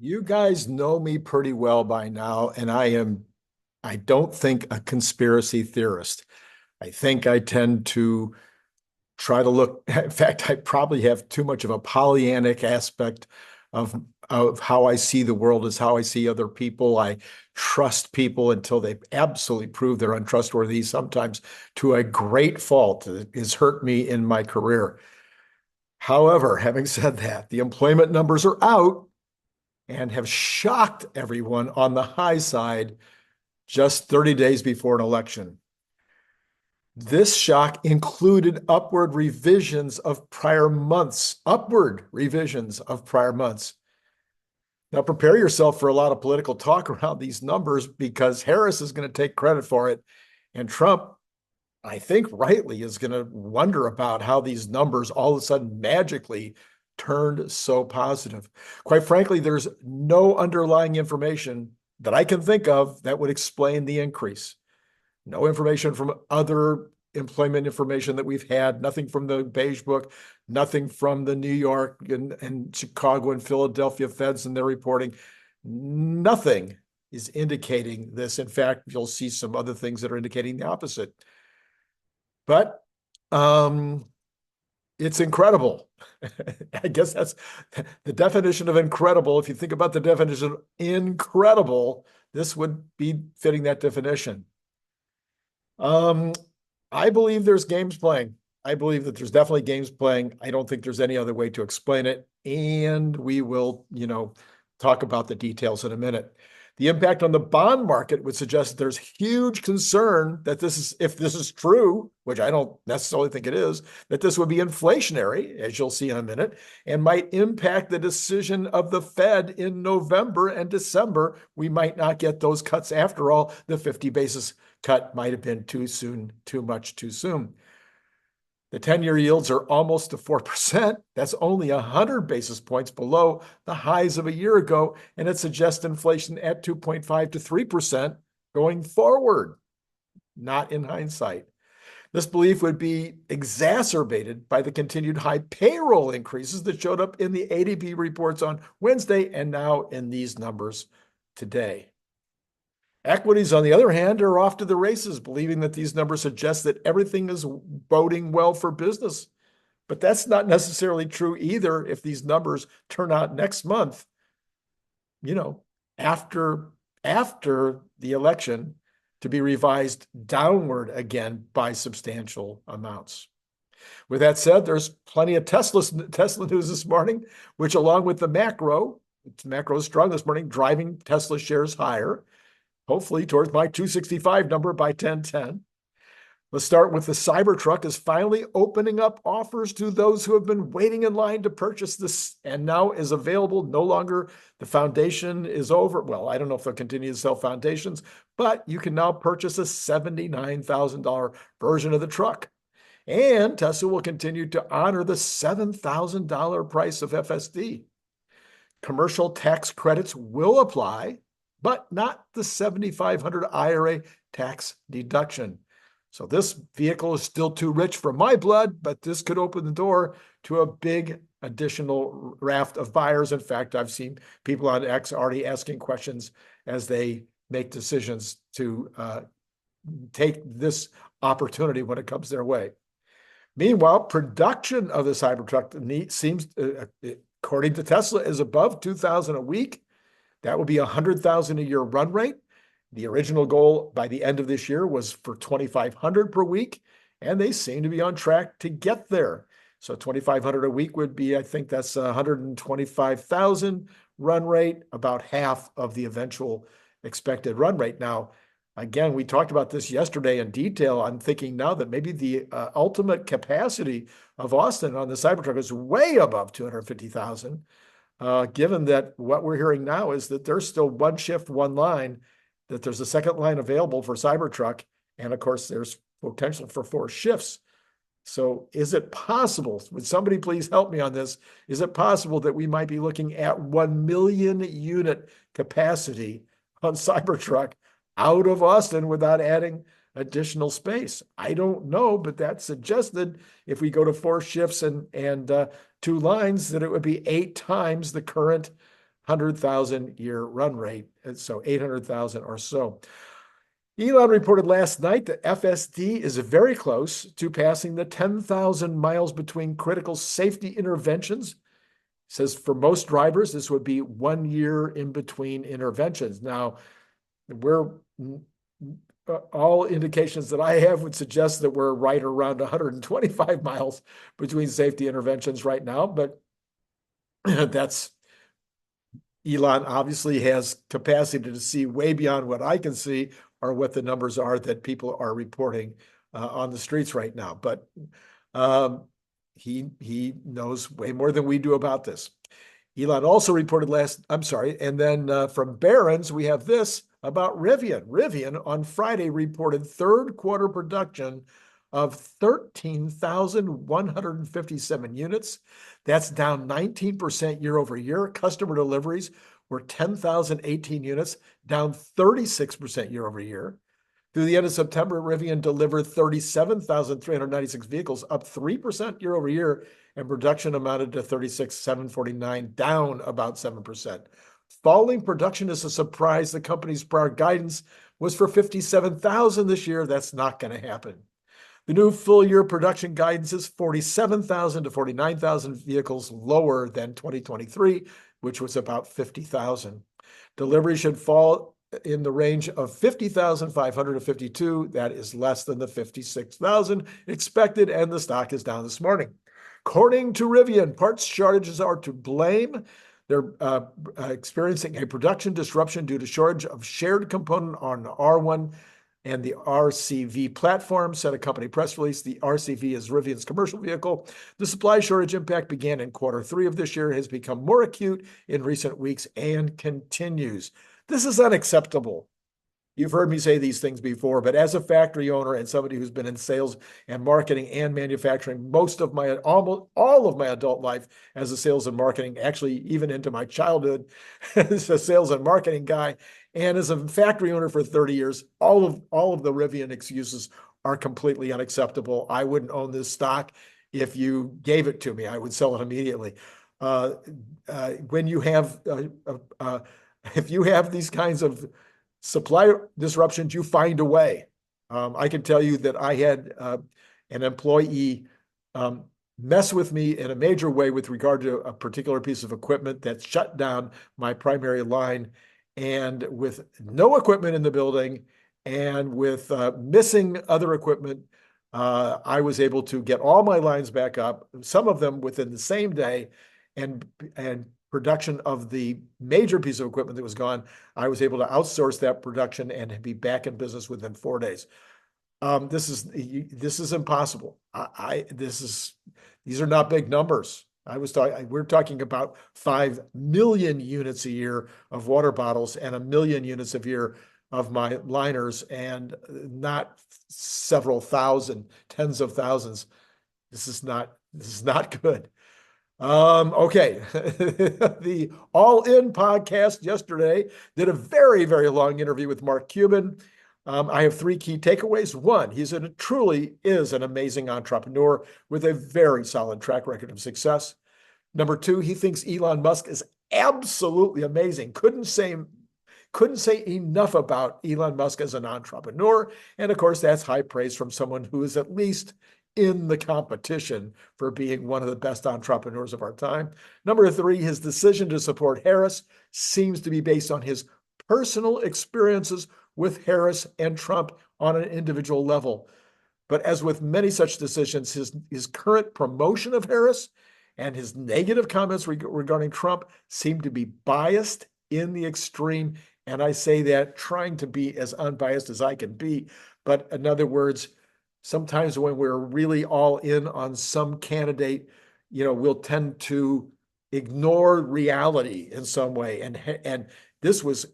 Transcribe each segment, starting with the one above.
You guys know me pretty well by now, and I don't think a conspiracy theorist. I think I tend to try to look, in fact, I probably have too much of a Pollyannic aspect of of how I see the world as how I see other people. I trust people until they absolutely prove they're untrustworthy, sometimes to a great fault that has hurt me in my career. However, having said that, the employment numbers are out and have shocked everyone on the high side just 30 days before an election. This shock included upward revisions of prior months, upward revisions of prior months. Now, prepare yourself for a lot of political talk around these numbers because Harris is going to take credit for it. And Trump, I think rightly, is going to wonder about how these numbers all of a sudden magically turned so positive. Quite frankly, there's no underlying information that I can think of that would explain the increase. No information from other employment information that we've had, nothing from the Beige Book, nothing from the New York and Chicago and Philadelphia Feds and their reporting. Nothing is indicating this. In fact, you'll see some other things that are indicating the opposite. But it's incredible. I guess that's the definition of incredible. If you think about the definition of incredible, this would be fitting that definition. I believe there's games playing. I believe that there's definitely games playing. I don't think there's any other way to explain it. And we will, talk about the details in a minute. The impact on the bond market would suggest there's huge concern that if this is true, which I don't necessarily think it is, that this would be inflationary, as you'll see in a minute, and might impact the decision of the Fed in November and December. We might not get those cuts after all. The 50 basis cut might have been too soon, too much too soon. The 10-year yields are almost to 4%. That's only 100 basis points below the highs of a year ago, and it suggests inflation at 2.5 to 3% going forward, not in hindsight. This belief would be exacerbated by the continued high payroll increases that showed up in the ADP reports on Wednesday and now in these numbers today. Equities, on the other hand, are off to the races, believing that these numbers suggest that everything is boding well for business. But that's not necessarily true either if these numbers turn out next month, after the election, to be revised downward again by substantial amounts. With that said, there's plenty of Tesla news this morning, which along with the macro is strong this morning, driving Tesla shares higher, hopefully towards my 265 number by 10:10. Let's start with the Cybertruck is finally opening up offers to those who have been waiting in line to purchase this and now is available. No longer the foundation is over. Well, I don't know if they'll continue to sell foundations, but you can now purchase a $79,000 version of the truck. And Tesla will continue to honor the $7,000 price of FSD. Commercial tax credits will apply, but not the $7,500 IRA tax deduction. So this vehicle is still too rich for my blood, but this could open the door to a big additional raft of buyers. In fact, I've seen people on X already asking questions as they make decisions to take this opportunity when it comes their way. Meanwhile, production of the Cybertruck seems, according to Tesla, is above 2,000 a week. That would be 100,000 a year run rate. The original goal by the end of this year was for 2,500 per week, and they seem to be on track to get there. So 2,500 a week would be, I think that's 125,000 run rate, about half of the eventual expected run rate. Now, again, we talked about this yesterday in detail. I'm thinking now that maybe the ultimate capacity of Austin on the Cybertruck is way above 250,000. Given that what we're hearing now is that there's still one shift, one line, that there's a second line available for Cybertruck, and of course, there's potential for 4 shifts. So is it possible, would somebody please help me on this, is it possible that we might be looking at 1 million unit capacity on Cybertruck out of Austin without adding additional space? I don't know, but that suggested if we go to 4 shifts and 2 lines, that it would be 8 times the current 800,000 year run rate. And so 800,000 or so. Elon reported last night that FSD is very close to passing the 10,000 miles between critical safety interventions. Says for most drivers, this would be 1 year in between interventions. Now, all indications that I have would suggest that we're right around 125 miles between safety interventions right now, but that's Elon obviously has capacity to see way beyond what I can see or what the numbers are that people are reporting on the streets right now. But he knows way more than we do about this. Elon also reported and then from Barron's, we have this about Rivian. Rivian on Friday reported third quarter production of 13,157 units. That's down 19% year over year. Customer deliveries were 10,018 units, down 36% year over year. Through the end of September, Rivian delivered 37,396 vehicles, up 3% year over year, and production amounted to 36,749, down about 7%. Falling production is a surprise. The company's prior guidance was for 57,000 this year. That's not going to happen. The new full-year production guidance is 47,000 to 49,000 vehicles, lower than 2023, which was about 50,000. Delivery should fall in the range of 50,500 to 52. That is less than the 56,000 expected, and the stock is down this morning. According to Rivian, parts shortages are to blame. They're experiencing a production disruption due to shortage of shared component on R1 and the RCV platform, said a company press release. The RCV is Rivian's commercial vehicle. The supply shortage impact began in Q3 of this year, has become more acute in recent weeks, and continues. This is unacceptable. You've heard me say these things before, but as a factory owner and somebody who's been in sales and marketing and manufacturing almost all of my adult life as a sales and marketing, actually even into my childhood as a sales and marketing guy, and as a factory owner for 30 years, all of the Rivian excuses are completely unacceptable. I wouldn't own this stock if you gave it to me. I would sell it immediately. When you have, if you have these kinds of supply disruptions, you find a way. I can tell you that I had an employee mess with me in a major way with regard to a particular piece of equipment that shut down my primary line, and with no equipment in the building and with missing other equipment, I was able to get all my lines back up, some of them within the same day, and production of the major piece of equipment that was gone, I was able to outsource that production and be back in business within 4 days. This is impossible. These are not big numbers. We're talking about 5 million units a year of water bottles and 1 million units a year of my liners, and not several thousand, tens of thousands. This is not good. Okay. The All In podcast yesterday did a very, very long interview with Mark Cuban. I have 3 key takeaways. One, he truly is an amazing entrepreneur with a very solid track record of success. Number 2, he thinks Elon Musk is absolutely amazing. Couldn't say enough about Elon Musk as an entrepreneur. And of course, that's high praise from someone who is at least in the competition for being one of the best entrepreneurs of our time. Number 3, his decision to support Harris seems to be based on his personal experiences with Harris and Trump on an individual level. But as with many such decisions, his current promotion of Harris and his negative comments regarding Trump seem to be biased in the extreme. And I say that trying to be as unbiased as I can be. But in other words, sometimes when we're really all in on some candidate, we'll tend to ignore reality in some way. And this was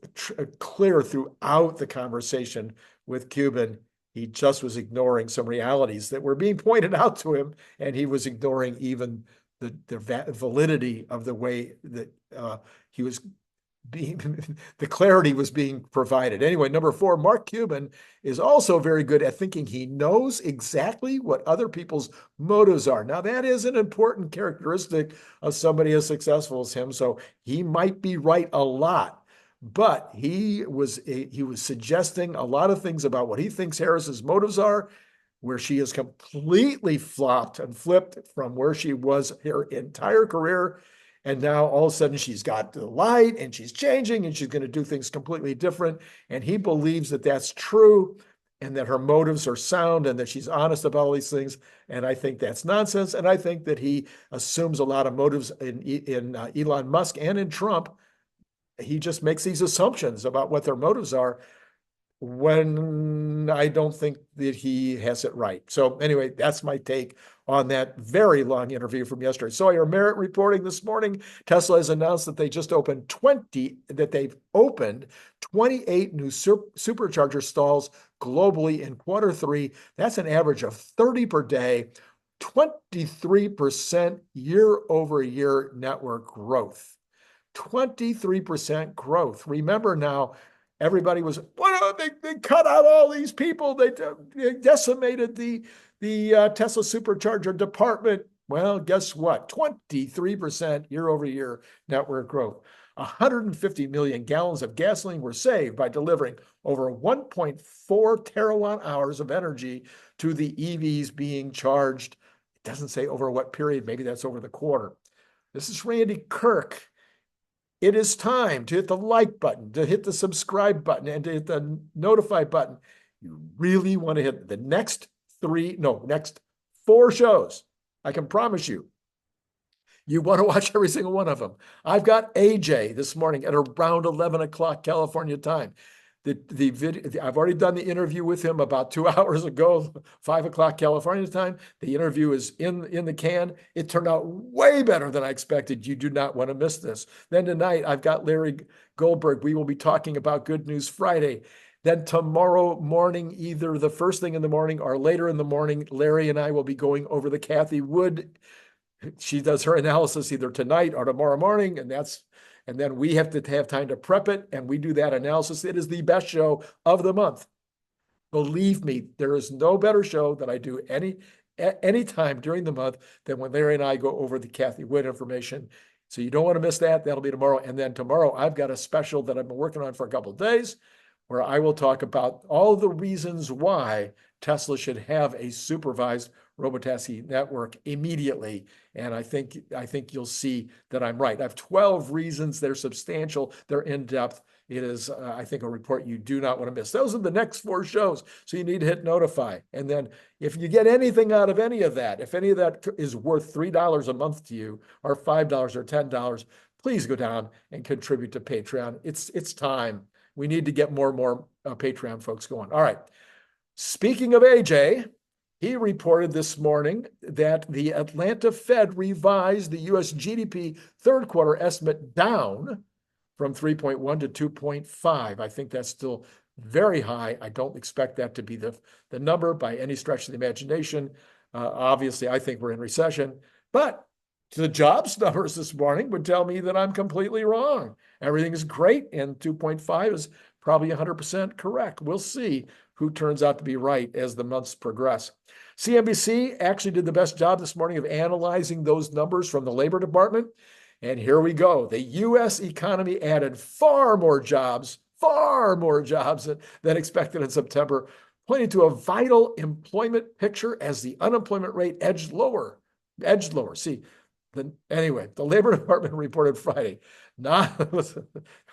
clear throughout the conversation with Cuban. He just was ignoring some realities that were being pointed out to him, and he was ignoring even the validity of the way that he was the clarity was being provided. Anyway, number 4, Mark Cuban is also very good at thinking he knows exactly what other people's motives are. Now, that is an important characteristic of somebody as successful as him. So he might be right a lot, but he was suggesting a lot of things about what he thinks Harris's motives are, where she has completely flopped and flipped from where she was her entire career. And now all of a sudden she's got the light and she's changing and she's going to do things completely different. And he believes that that's true and that her motives are sound and that she's honest about all these things. And I think that's nonsense. And I think that he assumes a lot of motives in Elon Musk and in Trump. He just makes these assumptions about what their motives are, when I don't think that he has it right. So anyway, that's my take on that very long interview from yesterday. Sawyer Merritt reporting this morning, Tesla has announced that they've opened 28 new supercharger stalls globally in Q3. That's an average of 30 per day, 23% year-over-year network growth. 23% growth. Remember now, everybody was, they cut out all these people. They decimated the Tesla supercharger department. Well, guess what? 23% year-over-year network growth. 150 million gallons of gasoline were saved by delivering over 1.4 terawatt hours of energy to the EVs being charged. It doesn't say over what period. Maybe that's over the quarter. This is Randy Kirk. It is time to hit the like button, to hit the subscribe button, and to hit the notify button. You really want to hit the next 4 shows. I can promise you. You want to watch every single one of them. I've got AJ this morning at around 11 o'clock California time. The video, I've already done the interview with him about 2 hours ago, 5 o'clock California time. The interview is in the can. It turned out way better than I expected. You do not want to miss this. Then tonight, I've got Larry Goldberg. We will be talking about Good News Friday. Then tomorrow morning, either the first thing in the morning or later in the morning, Larry and I will be going over the Cathie Wood. She does her analysis either tonight or tomorrow morning, and then we have to have time to prep it, and we do that analysis. It is the best show of the month. Believe me, there is no better show that I do any time during the month than when Larry and I go over the Cathie Wood information. So you don't want to miss that. That'll be tomorrow. And then tomorrow, I've got a special that I've been working on for a couple of days where I will talk about all the reasons why Tesla should have a supervised Robotaxi network immediately. And I think you'll see that I'm right. I have 12 reasons. They're substantial. They're in-depth. It is, I think, a report you do not want to miss. Those are the next 4 shows. So you need to hit notify. And then if you get anything out of any of that, if any of that is worth $3 a month to you or $5 or $10, please go down and contribute to Patreon. It's time. We need to get more and more Patreon folks going. All right. Speaking of AJ, he reported this morning that the Atlanta Fed revised the U.S. GDP third quarter estimate down from 3.1 to 2.5. I think that's still very high. I don't expect that to be the number by any stretch of the imagination. Obviously, I think we're in recession, but the jobs numbers this morning would tell me that I'm completely wrong. Everything is great, and 2.5 is probably 100% correct. We'll see who turns out to be right as the months progress. CNBC actually did the best job this morning of analyzing those numbers from the Labor Department. And here we go. The U.S. economy added far more jobs than expected in September, pointing to a vital employment picture as the unemployment rate edged lower. Anyway, the Labor Department reported Friday.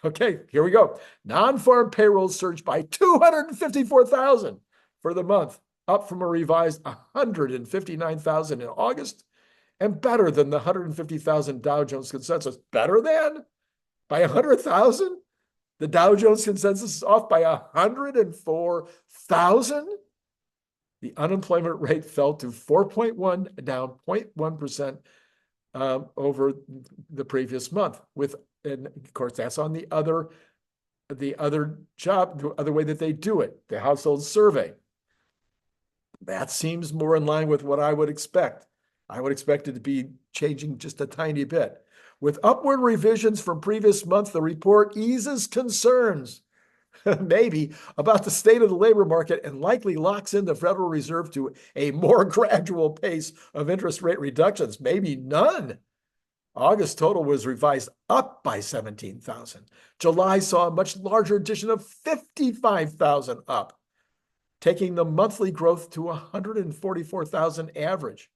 Okay, here we go. Non-farm payrolls surged by 254,000 for the month, up from a revised 159,000 in August, and better than the 150,000 Dow Jones consensus. Better than? By 100,000? The Dow Jones consensus is off by 104,000? The unemployment rate fell to 4.1, down 0.1%. Over the previous month, and of course that's on the other way that they do it, the household survey. That seems more in line with what I would expect. I would expect it to be changing just a tiny bit. With upward revisions from previous month, the report eases concerns, maybe, about the state of the labor market and likely locks in the Federal Reserve to a more gradual pace of interest rate reductions, maybe none. August total was revised up by 17,000. July saw a much larger addition of 55,000 up, taking the monthly growth to 144,000 average.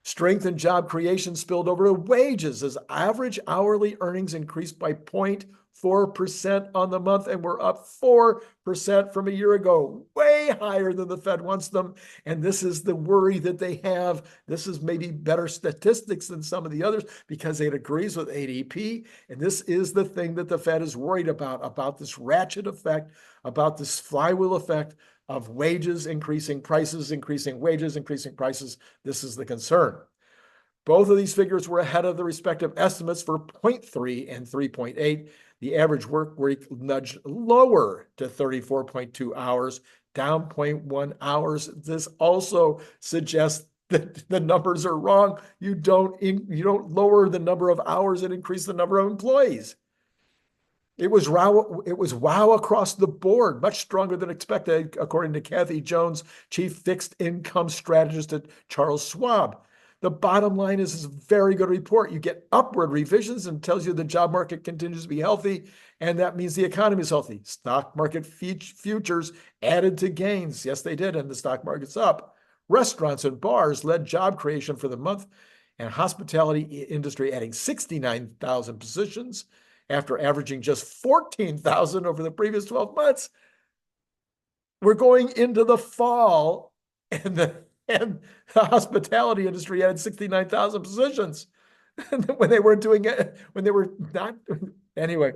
Strength in job creation spilled over to wages as average hourly earnings increased by 0.4% on the month and were up 4% from a year ago, way higher than the Fed wants them. And this is the worry that they have. This is maybe better statistics than some of the others because it agrees with ADP. And this is the thing that the Fed is worried about this ratchet effect, about this flywheel effect of wages increasing, prices increasing, wages increasing, prices. This is the concern. Both of these figures were ahead of the respective estimates for 0.3 and 3.8. The average work week nudged lower to 34.2 hours, down 0.1 hours. This also suggests that the numbers are wrong. You don't lower the number of hours and increase the number of employees. It was wow across the board, much stronger than expected, according to Cathie Jones, chief fixed income strategist at Charles Schwab. The bottom line is this very good report. You get upward revisions and tells you the job market continues to be healthy, and that means the economy is healthy. Stock market futures added to gains. Yes, they did, and the stock market's up. Restaurants and bars led job creation for the month, and hospitality industry adding 69,000 positions after averaging just 14,000 over the previous 12 months. We're going into the fall, and the hospitality industry added 69,000 positions when they weren't doing it, when they were not. Anyway,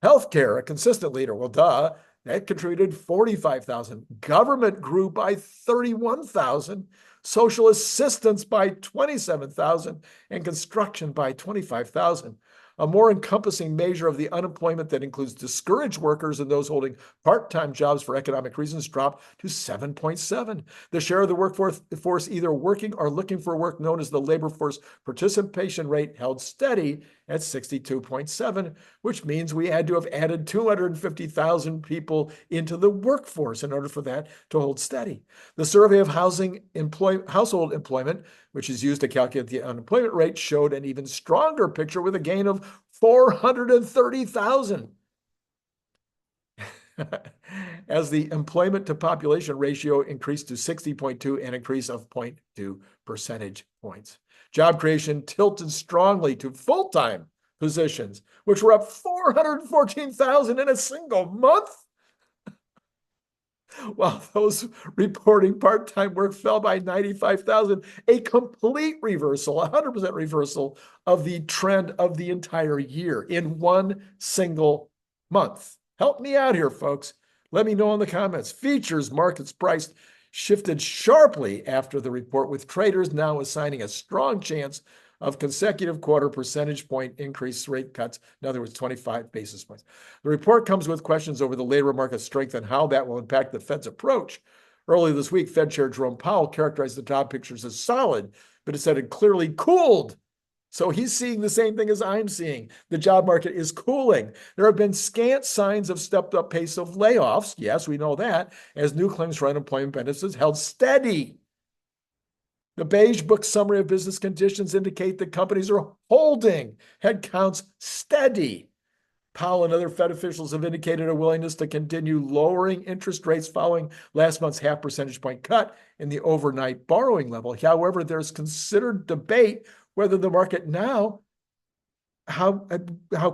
healthcare, a consistent leader. Well, duh, that contributed 45,000. Government grew by 31,000. Social assistance by 27,000, and construction by 25,000. A more encompassing measure of the unemployment that includes discouraged workers and those holding part-time jobs for economic reasons dropped to 7.7. The share of the workforce either working or looking for work, known as the labor force participation rate, held steady at 62.7, which means we had to have added 250,000 people into the workforce in order for that to hold steady. The survey of household employment, which is used to calculate the unemployment rate, showed an even stronger picture with a gain of 430,000. As the employment to population ratio increased to 60.2, an increase of 0.2 percentage points. Job creation tilted strongly to full-time positions, which were up 414,000 in a single month, while those reporting part-time work fell by 95,000, a complete reversal, 100% reversal of the trend of the entire year in one single month. Help me out here, folks. Let me know in the comments. Features markets priced shifted sharply after the report, with traders now assigning a strong chance of consecutive quarter percentage point increase rate cuts. In other words, 25 basis points. The report comes with questions over the labor market strength and how that will impact the Fed's approach. Earlier this week, Fed Chair Jerome Powell characterized the job pictures as solid, but it said it clearly cooled. So he's seeing the same thing as I'm seeing. The job market is cooling. There have been scant signs of stepped up pace of layoffs. Yes, we know that, as new claims for unemployment benefits held steady. The Beige Book summary of business conditions indicate that companies are holding headcounts steady. Powell and other Fed officials have indicated a willingness to continue lowering interest rates following last month's half percentage point cut in the overnight borrowing level. However, there's considered debate whether the market now, how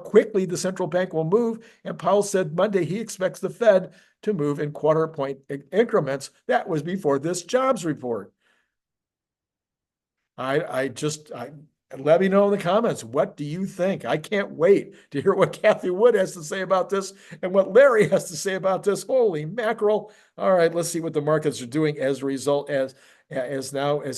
quickly the central bank will move. And Powell said Monday he expects the Fed to move in quarter point increments. That was before this jobs report. Let me know in the comments. What do you think? I can't wait to hear what Cathie Wood has to say about this and what Larry has to say about this. Holy mackerel. All right, let's see what the markets are doing as a result as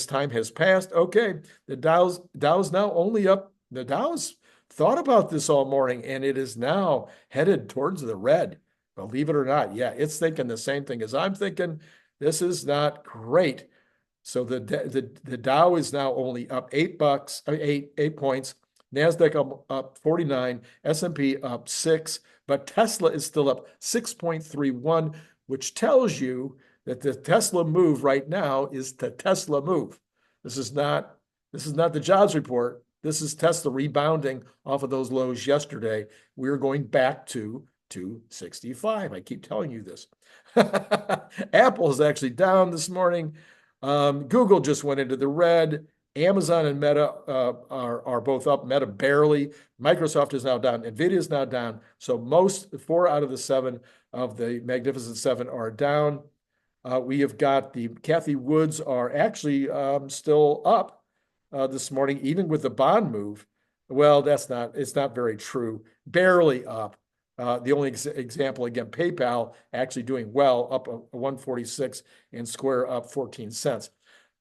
time has passed. Okay, the Dow's now only up. The Dow's thought about this all morning, and it is now headed towards the red. Believe it or not. Yeah, it's thinking the same thing as I'm thinking. This is not great. So the Dow is now only up 8 points. NASDAQ up 49, S&P up 6, but Tesla is still up 6.31, which tells you that the Tesla move right now is the Tesla move. This is not the jobs report. This is Tesla rebounding off of those lows yesterday. We're going back to 265. I keep telling you this. Apple is actually down this morning. Google just went into the red. Amazon and Meta are both up. Meta barely. Microsoft is now down. NVIDIA is now down. So 4 out of the 7 of the Magnificent Seven are down. We have got the Cathie Woods are actually still up this morning, even with the bond move. Well, it's not very true. Barely up. The only example, again, PayPal actually doing well, up 146, and Square up 14 cents.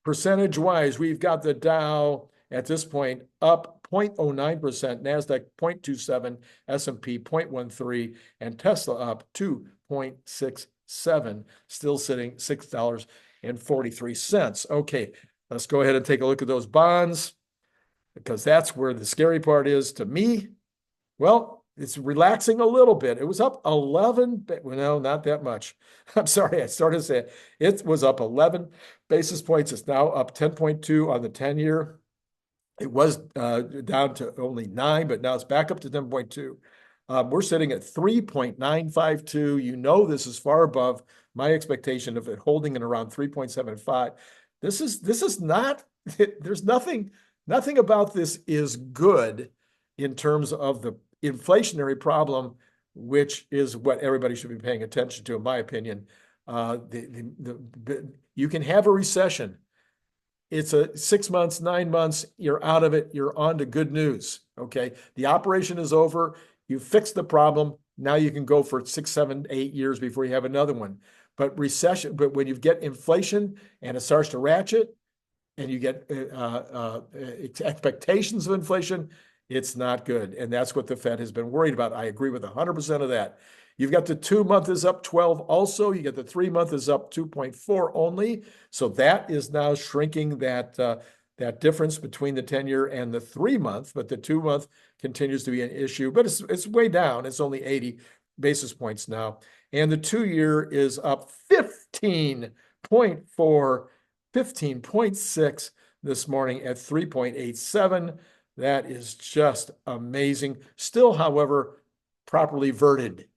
Percentage-wise, we've got the Dow at this point up 0.09%, NASDAQ 0.27, S&P 0.13, and Tesla up 2.67, still sitting $6.43. Okay, let's go ahead and take a look at those bonds, because that's where the scary part is to me. Well, it's relaxing a little bit. It was up 11, no, not that much. I'm sorry, I started to say it. It was up 11 basis points. It's now up 10.2 on the 10-year. It was down to only 9, but now it's back up to 10.2. We're sitting at 3.952. You know, this is far above my expectation of it holding in around 3.75. This is not, there's nothing about this is good in terms of the inflationary problem, which is what everybody should be paying attention to, in my opinion. You can have a recession. It's a 6 months, 9 months, you're out of it, you're on to good news, okay? The operation is over, you fixed the problem, now you can go for 6, 7, 8 years before you have another one. But when you get inflation and it starts to ratchet, and you get expectations of inflation, it's not good. And that's what the Fed has been worried about. I agree with 100% of that. You've got the 2-month is up 12 also. You get the 3-month is up 2.4 only. So that is now shrinking that difference between the 10-year and the 3-month, but the 2-month continues to be an issue, but it's way down. It's only 80 basis points now. And the 2-year is up 15.4, 15.6 this morning at 3.87. That is just amazing. Still, however, properly verted,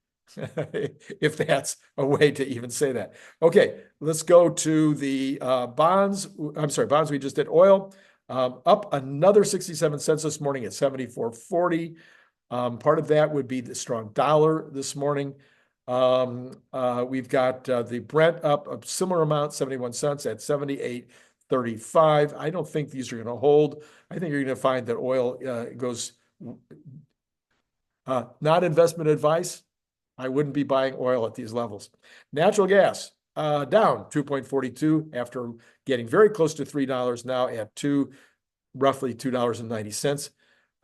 if that's a way to even say that. Okay, let's go to the bonds. I'm sorry, bonds we just did. Oil up another 67 cents this morning at 74.40. Part of that would be the strong dollar this morning. We've got the Brent up a similar amount, 71 cents at 78.35. I don't think these are going to hold. I think you're going to find that oil goes, not investment advice. I wouldn't be buying oil at these levels. Natural gas down 2.42 after getting very close to $3 now at roughly $2.90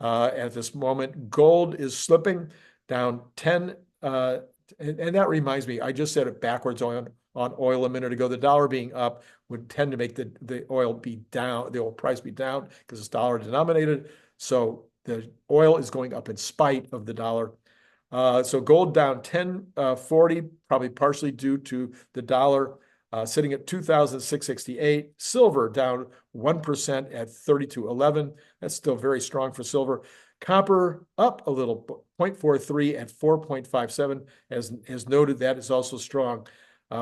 at this moment. Gold is slipping down 10. And that reminds me, I just said it backwards on oil a minute ago. The dollar being up would tend to make the oil be down, the oil price be down because it's dollar denominated. So the oil is going up in spite of the dollar. So gold down 10.40, probably partially due to the dollar sitting at 2,668. Silver down 1% at 32.11. That's still very strong for silver. Copper up a little, 0.43 at 4.57. As noted, that is also strong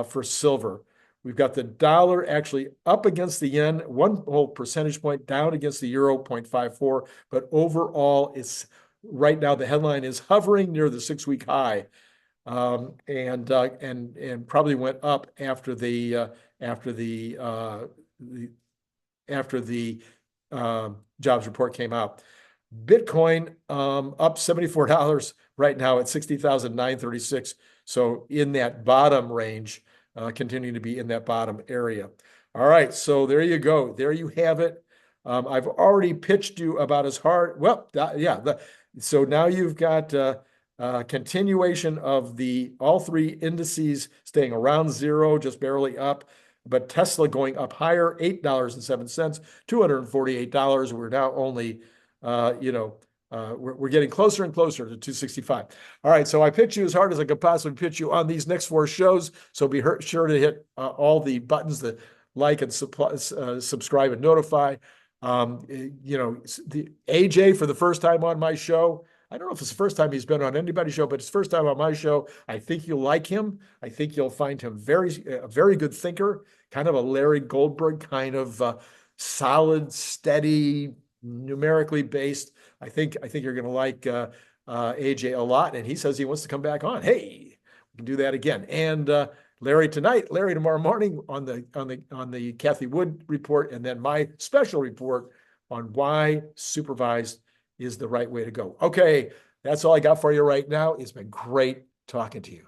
for silver. We've got the dollar actually up against the yen, 1 whole percentage point down against the euro, 0.54. But overall, it's right now the headline is hovering near the 6-week high, and probably went up after the jobs report came out. Bitcoin up $74 right now at 60,936. So in that bottom range, continuing to be in that bottom area. All right, so there you go. There you have it. I've already pitched you about as hard. Well, so now you've got continuation of all 3 indices staying around zero, just barely up. But Tesla going up higher, $8.07, $248. We're now only, we're getting closer and closer to 265. All right, so I pitch you as hard as I could possibly pitch you on these next 4 shows. So be sure to hit all the buttons that like and subscribe and notify. The AJ for the first time on my show. I don't know if it's the first time he's been on anybody's show, but it's the first time on my show. I think you'll like him. I think you'll find him a very good thinker, kind of a Larry Goldberg kind of solid, steady, numerically based. I think you're going to like AJ a lot, and he says he wants to come back on. Hey, we can do that again. And Larry tonight, Larry tomorrow morning on the Cathie Wood report, and then my special report on why supervised is the right way to go. Okay, that's all I got for you right now. It's been great talking to you.